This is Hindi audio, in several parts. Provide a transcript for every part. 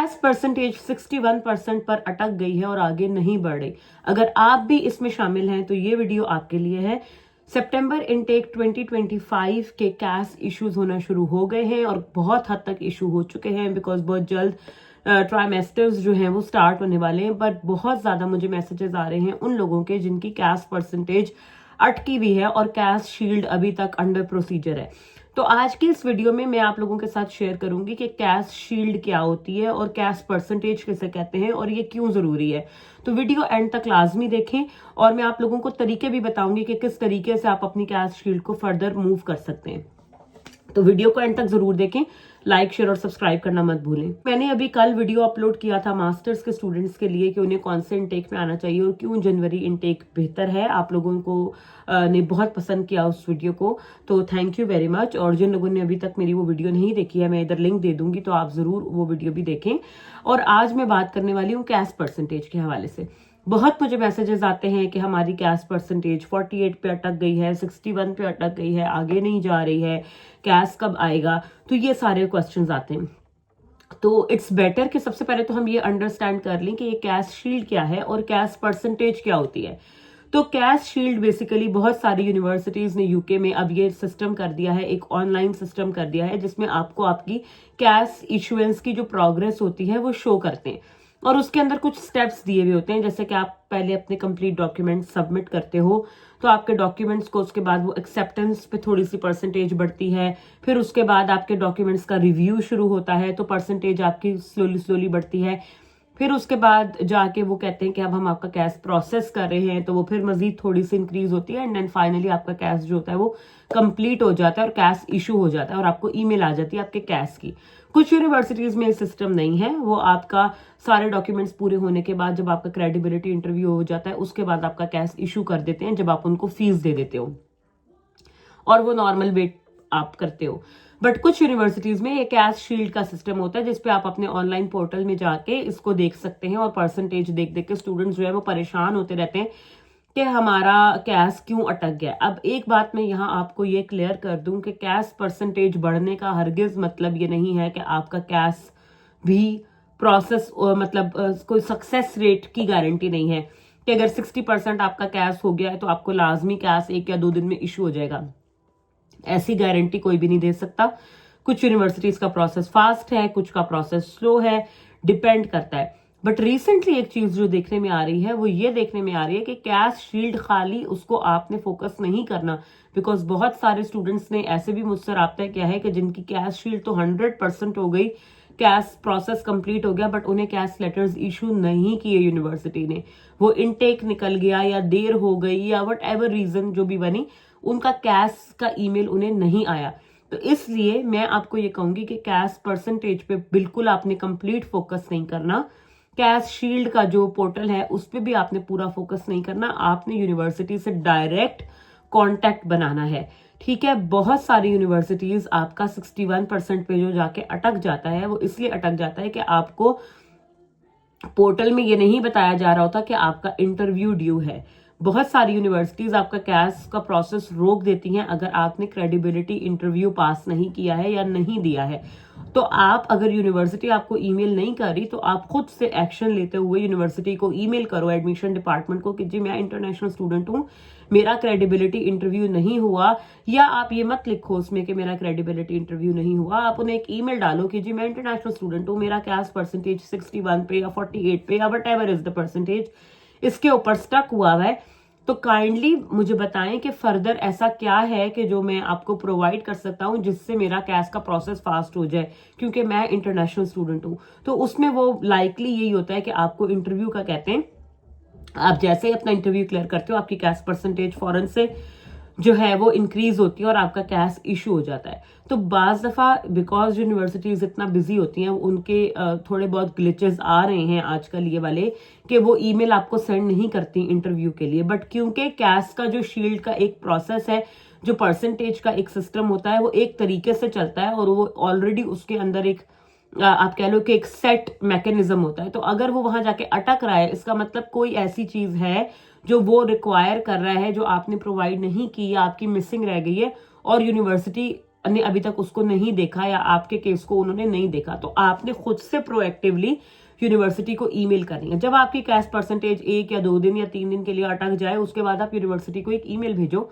कैश परसेंटेज 61% पर अटक गई है और आगे नहीं बढ़ रही। अगर आप भी इसमें शामिल हैं तो ये वीडियो आपके लिए है। सितंबर इनटेक 2025 के कैश इश्यूज होना शुरू हो गए हैं और बहुत हद तक इशू हो चुके हैं, बिकॉज बहुत जल्द ट्राइमेस्टर्स जो हैं वो स्टार्ट होने वाले हैं। बट बहुत ज्यादा मुझे मैसेजेस आ रहे हैं उन लोगों के जिनकी कैश परसेंटेज अटकी हुई है और कैश शील्ड अभी तक अंडर प्रोसीजर है। तो आज की इस वीडियो में मैं आप लोगों के साथ शेयर करूंगी कि कैश शील्ड क्या होती है और कैश परसेंटेज किसे कहते हैं और ये क्यों जरूरी है। तो वीडियो एंड तक लाजमी देखें और मैं आप लोगों को तरीके भी बताऊंगी कि किस तरीके से आप अपनी कैश शील्ड को फर्दर मूव कर सकते हैं। तो वीडियो को एंड तक जरूर देखें, लाइक शेयर और सब्सक्राइब करना मत भूलें। मैंने अभी कल वीडियो अपलोड किया था मास्टर्स के स्टूडेंट्स के लिए कि उन्हें कौन से इनटेक में आना चाहिए और क्यों जनवरी इनटेक बेहतर है। आप लोगों को ने बहुत पसंद किया उस वीडियो को, तो थैंक यू वेरी मच। और जिन लोगों ने अभी तक मेरी वो वीडियो नहीं देखी है, मैं इधर लिंक दे दूंगी, तो आप जरूर वो वीडियो भी देखें। और आज मैं बात करने वाली हूँ कैश परसेंटेज के हवाले से। बहुत मुझे मैसेजेस आते हैं कि हमारी कैश परसेंटेज 48 पे अटक गई है, 61 पे अटक गई है, आगे नहीं जा रही है, कैश कब आएगा। तो ये सारे क्वेश्चंस आते हैं। तो इट्स बेटर कि सबसे पहले तो हम ये अंडरस्टैंड कर लें कि ये कैश शील्ड क्या है और कैश परसेंटेज क्या होती है। तो कैश शील्ड बेसिकली बहुत सारी यूनिवर्सिटीज ने यूके में अब ये सिस्टम कर दिया है, एक ऑनलाइन सिस्टम कर दिया है जिसमें आपको आपकी कैश इशुएंस की जो प्रोग्रेस होती है वो शो करते हैं और उसके अंदर कुछ स्टेप्स दिए हुए होते हैं। जैसे कि आप पहले अपने कंप्लीट डॉक्यूमेंट्स सबमिट करते हो तो आपके डॉक्यूमेंट्स को उसके बाद वो एक्सेप्टेंस पे थोड़ी सी परसेंटेज बढ़ती है, फिर उसके बाद आपके डॉक्यूमेंट्स का रिव्यू शुरू होता है तो परसेंटेज आपकी स्लोली स्लोली बढ़ती है। फिर उसके बाद जाके वो कहते हैं कि अब हम आपका कैश प्रोसेस कर रहे हैं, तो वो फिर मजीद थोड़ी सी इंक्रीज होती है एंड देन फाइनली आपका कैश जो होता है वो कंप्लीट हो जाता है और कैश इशू हो जाता है और आपको ईमेल आ जाती है आपके कैश की। कुछ यूनिवर्सिटीज में सिस्टम नहीं है, वो आपका सारे डॉक्यूमेंट्स पूरे होने के बाद जब आपका क्रेडिबिलिटी इंटरव्यू हो जाता है उसके बाद आपका कैश इशू कर देते हैं, जब आप उनको फीस दे देते हो और वो नॉर्मल वेट आप करते हो। बट कुछ यूनिवर्सिटीज में ये कैश शील्ड का सिस्टम होता है जिसपे आप अपने ऑनलाइन पोर्टल में जाके इसको देख सकते हैं और परसेंटेज देख देख के स्टूडेंट्स जो है वो परेशान होते रहते हैं कि हमारा कैश क्यों अटक गया। अब एक बात मैं यहाँ आपको ये क्लियर कर दूं कि कैश परसेंटेज बढ़ने का हरगिज मतलब ये नहीं है कि आपका कैश भी प्रोसेस मतलब कोई सक्सेस रेट की गारंटी नहीं है कि अगर 60% आपका कैश हो गया है तो आपको लाजमी कैश 1 या 2 दिन में इशू हो जाएगा। ऐसी गारंटी कोई भी नहीं दे सकता। कुछ यूनिवर्सिटीज का प्रोसेस फास्ट है, कुछ का प्रोसेस स्लो है, डिपेंड करता है। बट रिसेंटली एक चीज जो देखने में आ रही है वो ये देखने में आ रही है कि कैश शील्ड खाली उसको आपने फोकस नहीं करना, बिकॉज बहुत सारे स्टूडेंट्स ने ऐसे भी मुझसे राब्ता किया है कि जिनकी कैश शील्ड तो 100% हो गई, कैश प्रोसेस कंप्लीट हो गया, बट उन्हें कैश लेटर्स इशू नहीं किए यूनिवर्सिटी ने। वो इनटेक निकल गया या देर हो गई या वट एवर रीजन जो भी बनी, उनका कैश का ईमेल उन्हें नहीं आया। तो इसलिए मैं आपको ये कहूंगी कि कैश परसेंटेज पे बिल्कुल आपने कंप्लीट फोकस नहीं करना। कैश शील्ड का जो पोर्टल है उस पर भी आपने पूरा फोकस नहीं करना। आपने यूनिवर्सिटी से डायरेक्ट कांटेक्ट बनाना है, ठीक है। बहुत सारी यूनिवर्सिटीज आपका 61% पे जो जाके अटक जाता है वो इसलिए अटक जाता है कि आपको पोर्टल में ये नहीं बताया जा रहा होता कि आपका इंटरव्यू ड्यू है। बहुत सारी यूनिवर्सिटीज आपका कैश का प्रोसेस रोक देती हैं अगर आपने क्रेडिबिलिटी इंटरव्यू पास नहीं किया है या नहीं दिया है। तो आप अगर यूनिवर्सिटी आपको ईमेल नहीं कर रही तो आप खुद से एक्शन लेते हुए यूनिवर्सिटी को ईमेल करो, एडमिशन डिपार्टमेंट को, कि जी मैं इंटरनेशनल स्टूडेंट हूँ, मेरा क्रेडिबिलिटी इंटरव्यू नहीं हुआ। या आप ये मत लिखो उसमें कि मेरा क्रेडिबिलिटी इंटरव्यू नहीं हुआ, आप उन्हें एक ईमेल डालो कि जी मैं इंटरनेशनल स्टूडेंट हूँ, मेरा कैश परसेंटेज 61 पे या 48 पे या what ever is the percentage इसके ऊपर स्टक हुआ है। तो काइंडली मुझे बताएं कि फर्दर ऐसा क्या है कि जो मैं आपको प्रोवाइड कर सकता हूं जिससे मेरा कैश का प्रोसेस फास्ट हो जाए, क्योंकि मैं इंटरनेशनल स्टूडेंट हूं। तो उसमें वो लाइकली यही होता है कि आपको इंटरव्यू का कहते हैं, आप जैसे ही अपना इंटरव्यू क्लियर करते हो आपकी कैश परसेंटेज फौरन से जो है वो इंक्रीज होती है और आपका कैश इशू हो जाता है। तो बाज दफा बिकॉज यूनिवर्सिटीज इतना बिजी होती हैं, उनके थोड़े बहुत ग्लिचेस आ रहे हैं आजकल ये वाले कि वो ईमेल आपको सेंड नहीं करती इंटरव्यू के लिए। बट क्योंकि कैश का जो शील्ड का एक प्रोसेस है, जो परसेंटेज का एक सिस्टम होता है, वो एक तरीके से चलता है और वो ऑलरेडी उसके अंदर एक आप कह लो कि एक सेट मैकेनिज्म होता है। तो अगर वो वहां जाके अटक रहा है, इसका मतलब कोई ऐसी चीज है जो वो रिक्वायर कर रहा है जो आपने प्रोवाइड नहीं की या आपकी मिसिंग रह गई है और यूनिवर्सिटी ने अभी तक उसको नहीं देखा या आपके केस को उन्होंने नहीं देखा, तो आपने खुद से प्रोएक्टिवली यूनिवर्सिटी को ईमेल करनी है। जब आपकी कैश परसेंटेज 1 या 2 दिन या 3 दिन के लिए अटक जाए, उसके बाद आप यूनिवर्सिटी को एक ईमेल भेजो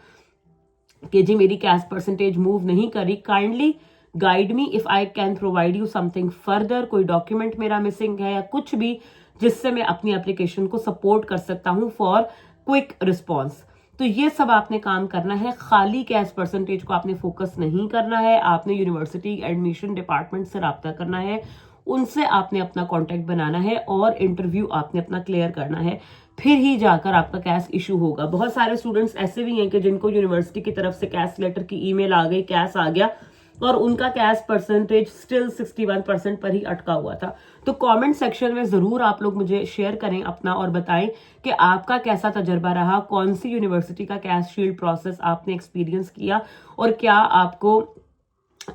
कि जी मेरी कैश परसेंटेज मूव नहीं करी, kindly guide me if I can provide you something further, कोई डॉक्यूमेंट मेरा मिसिंग है या कुछ भी जिससे मैं अपनी एप्लीकेशन को सपोर्ट कर सकता हूं फॉर क्विक रिस्पॉन्स। तो ये सब आपने काम करना है, खाली कैश परसेंटेज को आपने फोकस नहीं करना है। आपने यूनिवर्सिटी एडमिशन डिपार्टमेंट से रब्ता करना है, उनसे आपने अपना कांटेक्ट बनाना है और इंटरव्यू आपने अपना क्लियर करना है, फिर ही जाकर आपका कैश इशू होगा। बहुत सारे स्टूडेंट्स ऐसे भी हैं कि जिनको यूनिवर्सिटी की तरफ से कैश लेटर की ईमेल आ गई, कैश आ गया और उनका कैश परसेंटेज स्टिल 61% पर ही अटका हुआ था। तो कमेंट सेक्शन में जरूर आप लोग मुझे शेयर करें अपना और बताएं कि आपका कैसा तजर्बा रहा, कौन सी यूनिवर्सिटी का कैश शील्ड प्रोसेस आपने एक्सपीरियंस किया और क्या आपको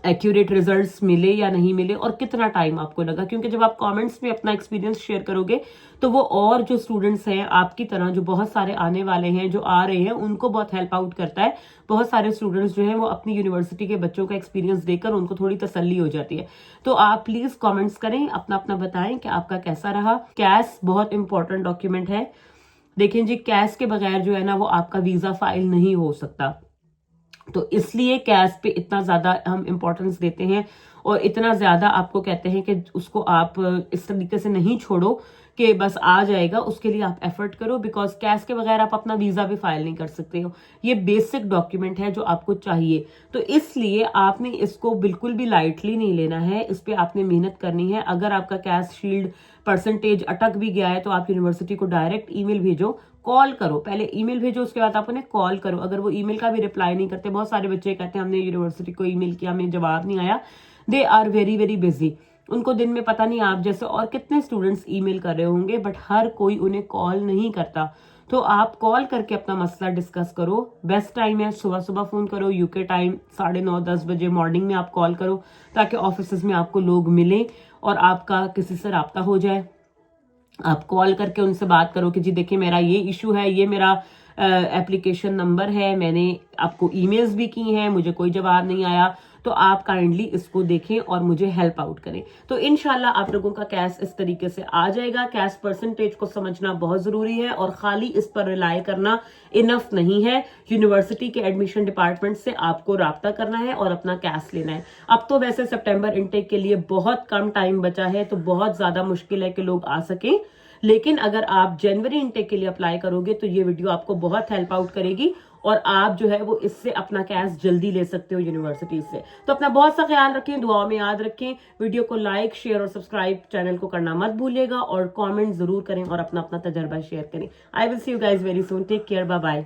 एक्यूरेट रिजल्ट्स मिले या नहीं मिले और कितना टाइम आपको लगा। क्योंकि जब आप कमेंट्स में अपना एक्सपीरियंस शेयर करोगे तो वो और जो स्टूडेंट्स हैं आपकी तरह, जो बहुत सारे आने वाले हैं, जो आ रहे हैं, उनको बहुत हेल्प आउट करता है। बहुत सारे स्टूडेंट्स जो हैं वो अपनी यूनिवर्सिटी के बच्चों का एक्सपीरियंस देकर उनको थोड़ी तसल्ली हो जाती है। तो आप प्लीज कॉमेंट्स करें, अपना अपना बताएं कि आपका कैसा रहा। कैश बहुत इंपॉर्टेंट डॉक्यूमेंट है। देखें जी, कैश के बगैर जो है ना वो आपका वीजा फाइल नहीं हो सकता, तो इसलिए कैश पे इतना ज्यादा हम इंपॉर्टेंस देते हैं और इतना ज्यादा आपको कहते हैं कि उसको आप इस तरीके से नहीं छोड़ो कि बस आ जाएगा, उसके लिए आप एफर्ट करो, बिकॉज कैश के बगैर आप अपना वीजा भी फाइल नहीं कर सकते हो। ये बेसिक डॉक्यूमेंट है जो आपको चाहिए, तो इसलिए आपने इसको बिल्कुल भी लाइटली नहीं लेना है, इस पे आपने मेहनत करनी है। अगर आपका कैश शील्ड परसेंटेज अटक भी गया है तो आप यूनिवर्सिटी को डायरेक्ट ईमेल भेजो, कॉल करो, पहले ईमेल भेजो उसके बाद आप उन्हें कॉल करो। अगर वो ईमेल का भी रिप्लाई नहीं करते, बहुत सारे बच्चे कहते हैं हमने यूनिवर्सिटी को ईमेल किया, हमें जवाब नहीं आया, they are very very busy, उनको दिन में पता नहीं आप जैसे और कितने स्टूडेंट्स ईमेल कर रहे होंगे, बट हर कोई उन्हें कॉल नहीं करता। तो आप कॉल करके अपना मसला डिस्कस करो। बेस्ट टाइम है सुबह सुबह फोन करो, यूके टाइम 9:30-10 बजे मॉर्निंग में आप कॉल करो, ताकि ऑफिस में आपको लोग मिले और आपका किसी से रब्ता हो जाए। आप कॉल करके उनसे बात करो कि जी देखिए मेरा ये इशू है, ये मेरा एप्लीकेशन नंबर है, मैंने आपको ईमेल्स भी की हैं, मुझे कोई जवाब नहीं आया, तो आप काइंडली इसको देखें और मुझे हेल्प आउट करें। तो इंशाल्लाह आप लोगों का कैश इस तरीके से आ जाएगा। कैश परसेंटेज को समझना बहुत जरूरी है और खाली इस पर रिलाई करना इनफ नहीं है। यूनिवर्सिटी के एडमिशन डिपार्टमेंट से आपको राब्ता करना है और अपना कैश लेना है। अब तो वैसे सितंबर इनटेक के लिए बहुत कम टाइम बचा है, तो बहुत ज्यादा मुश्किल है कि लोग आ सकें, लेकिन अगर आप जनवरी इनटेक के लिए अप्लाई करोगे तो ये वीडियो आपको बहुत हेल्प आउट करेगी और आप जो है वो इससे अपना कैश जल्दी ले सकते हो यूनिवर्सिटी से। तो अपना बहुत सा ख्याल रखें, दुआओं में याद रखें। वीडियो को लाइक, शेयर और सब्सक्राइब चैनल को करना मत भूलिएगा और कमेंट जरूर करें और अपना अपना तजर्बा शेयर करें। I will see you guys very soon. Take care, bye bye.